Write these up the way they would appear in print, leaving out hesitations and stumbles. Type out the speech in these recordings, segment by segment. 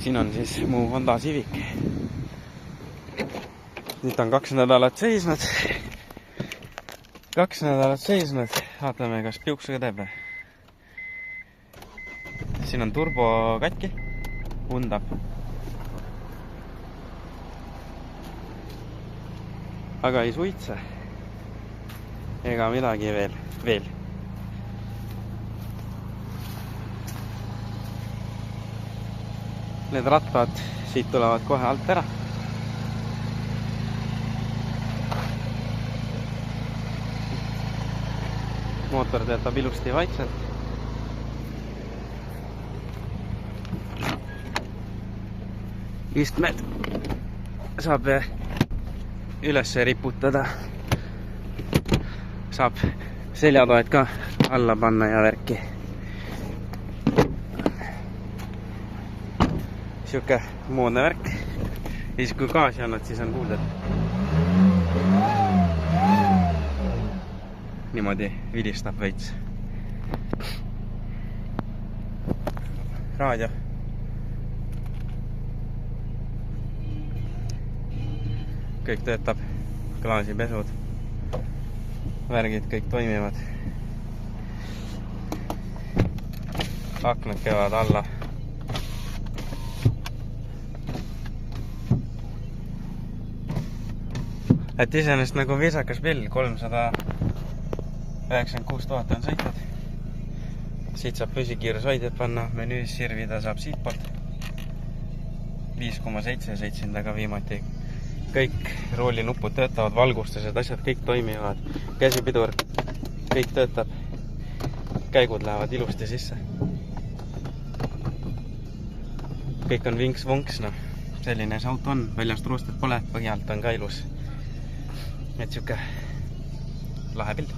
siin on siis mu Honda Civic. Nüüd on 2 nädalat seisnud. 2 nädalat seisnud. Vaatame, kas piuksuga teeb. Siin on turbo katki. Undab. Aga ei suitse. Ega midagi veel. Need rattad siit tulevad kohe alt ära. Mootor töötab ilusti vaikselt. Istmed saab üles riputada. Saab seljatoed ka alla panna ja värki. Siuke moodne värk. Ja siis kui gaasi annad, siis on kuulda. Niimoodi vilistab veits. Raadio. Kõik töötab. Klaasipesud. Värgid kõik toimivad. Aknad käivad alla. Et iseenesest nagu viisakas pill, 396 000 on sõitnud. Siit saab püsikiirushoidjad panna, menüüs sirvida saab siit poolt. 5,7 sõitsin taga viimati. Kõik roolinupud töötavad, valgustused, asjad kõik toimivad. Käsipidur, kõik töötab. Käigud lähevad ilusti sisse. Kõik on vinks-vonks, no. Selline see auto on, väljast roostet pole, põhjalt on ka ilus. Et siuke lahe pild.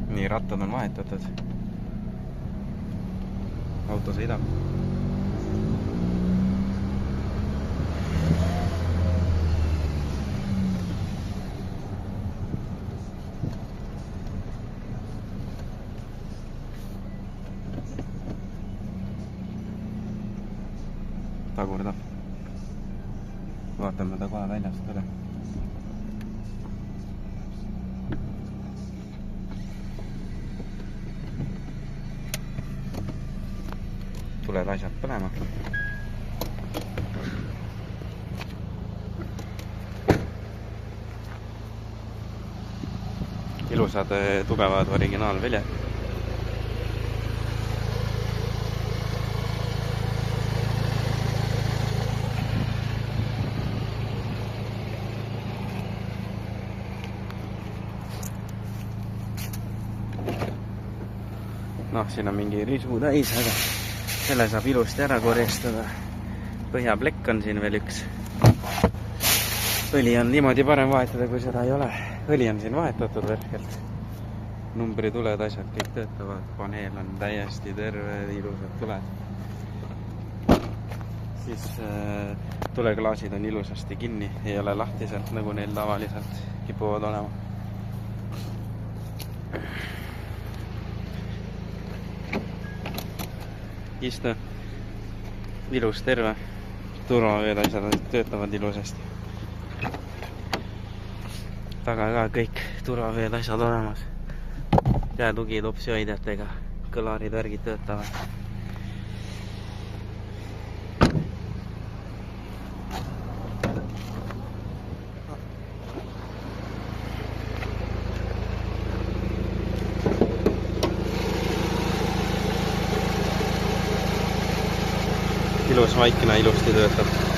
Nii, rattad on vahetatud. Auto sõidab. Tagurdab. Vaatame ta kohe väljast üle. Tuled asjad põlema. Ilusad, tugevad originaalväljad. Noh, siin on mingi risu täis, aga selle saab ilusti ära korjastada. Põhjaplekk on siin veel üks. Õli on niimoodi parem vahetada, kui seda ei ole. Õli on siin vahetatud värskelt. Numbrituled, asjad kõik töötavad. Paneel on täiesti terve, ilusad tuled. Siis tuleklaasid on ilusasti kinni. Ei ole lahtiselt, nagu neil tavaliselt kipuvad olema. Istu. Ilus terve. Turvaveed asjad töötavad ilusasti. Taga ka kõik turvaveed asjad olemas. Käetugi topsihoidjatega. Kõlarid, värgid töötavad. Ilus vaikina ilusti töötab.